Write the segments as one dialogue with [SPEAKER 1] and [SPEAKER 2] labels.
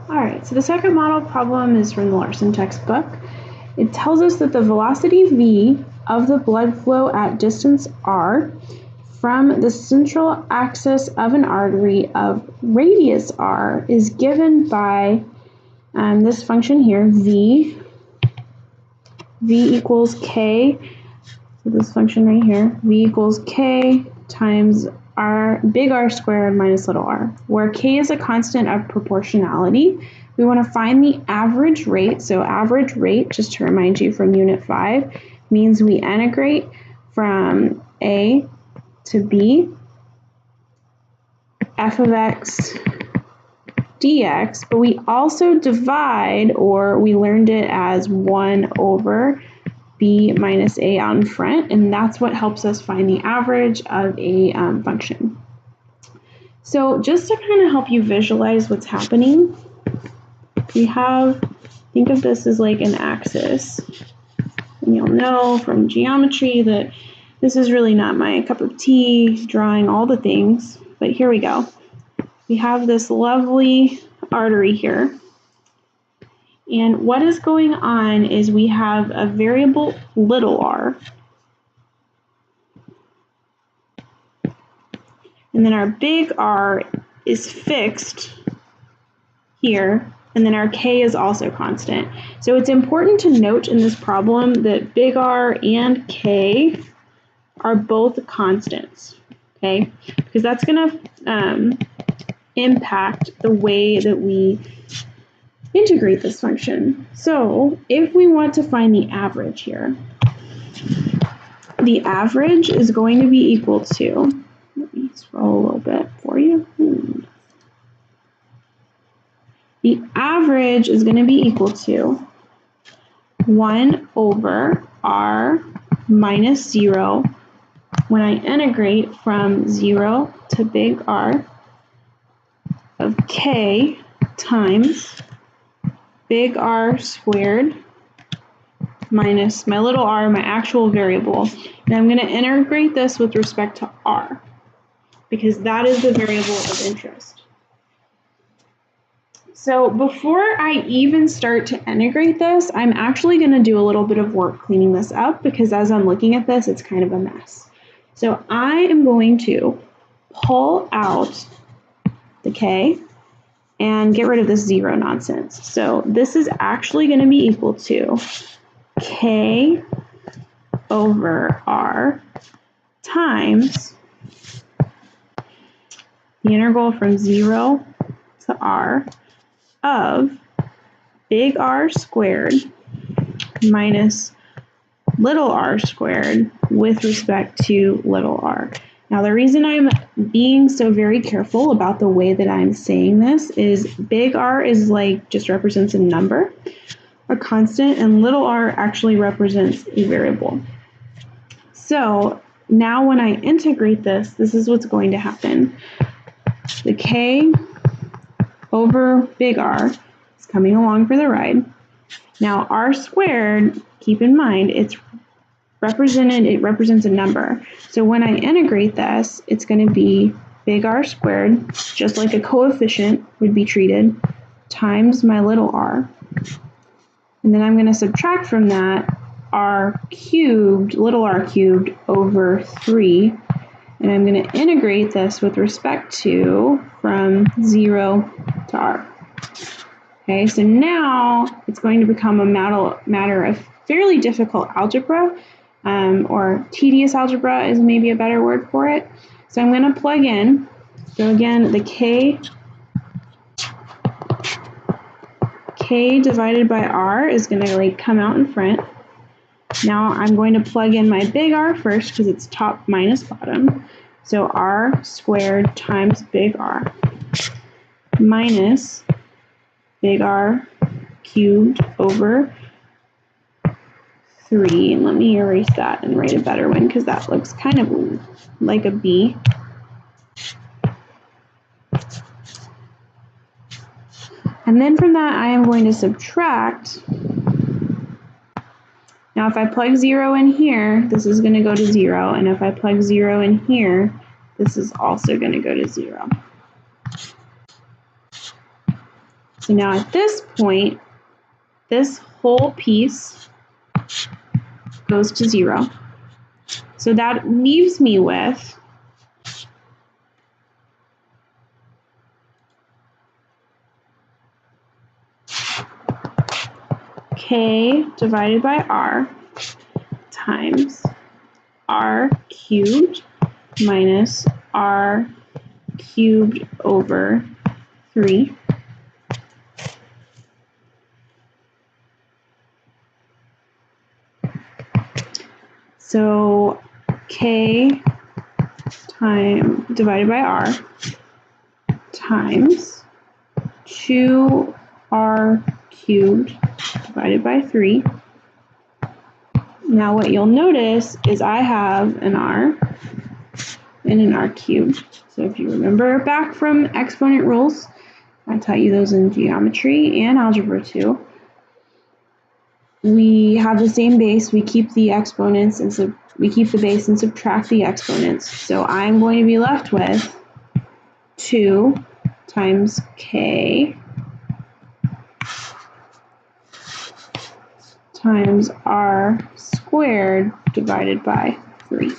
[SPEAKER 1] All right, so the second model problem is from the Larson textbook. It tells us that the velocity v of the blood flow at distance r from the central axis of an artery of radius r is given by this function here, v equals k, so this function right here, v equals k times big R squared minus little r, where k is a constant of proportionality. We want to find the average rate. So average rate, just to remind you from Unit 5, means we integrate from a to b, f of x dx, but we also divide, or we learned it as 1 over b minus a out in front, and that's what helps us find the average of a function. So just to kind of help you visualize what's happening, we have, think of this as like an axis, and you'll know from geometry that this is really not my cup of tea, drawing all the things, but here we go. We have this lovely artery here. And what is going on is we have a variable little r. And then our big R is fixed here, and then our k is also constant. So it's important to note in this problem that big R and k are both constants, okay? Because that's going to impact the way that we integrate this function. So if we want to find the average here, the average is going to be equal to, let me scroll a little bit for you. The average is going to be equal to 1 over r minus 0 when I integrate from 0 to big R of k times big R squared minus my little r, my actual variable. And I'm going to integrate this with respect to r, because that is the variable of interest. So before I even start to integrate this, I'm actually going to do a little bit of work cleaning this up, because as I'm looking at this, it's kind of a mess. So I am going to pull out the k and get rid of this 0 nonsense. So this is actually going to be equal to k over r times the integral from 0 to r of big R squared minus little r squared with respect to little r. Now the reason I'm being so very careful about the way that I'm saying this is big R is like just represents a number, a constant, and little r actually represents a variable. So now when I integrate this, this is what's going to happen. The k over big R is coming along for the ride. Now r squared, keep in mind, it represents a number. So when I integrate this, it's going to be big R squared, just like a coefficient would be treated, times my little r. And then I'm going to subtract from that r cubed, little r cubed, over 3. And I'm going to integrate this with respect to from 0 to r. Okay, so now it's going to become a matter of fairly difficult algebra, or tedious algebra is maybe a better word for it. So I'm going to plug in. So again, the k divided by r is going to like come out in front. Now I'm going to plug in my big R first because it's top minus bottom. So r squared times big R minus big R cubed over 3. And let me erase that and write a better one because that looks kind of like a B. And then from that, I am going to subtract. Now, if I plug 0 in here, this is going to go to 0. And if I plug 0 in here, this is also going to go to 0. So now at this point, this whole piece goes to 0. So that leaves me with k divided by r times r cubed minus r cubed over 3 so k divided by r times 2r cubed divided by 3. Now what you'll notice is I have an r and an r cubed. So if you remember back from exponent rules, I taught you those in geometry and algebra too. We have the same base, we keep the exponents and we keep the base and subtract the exponents. So I'm going to be left with 2 times k times r squared divided by 3.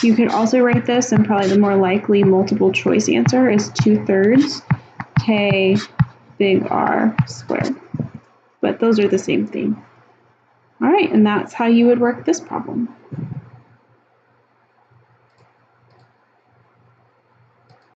[SPEAKER 1] You could also write this, and probably the more likely multiple choice answer is 2/3 k big R squared. But those are the same thing. All right, and that's how you would work this problem.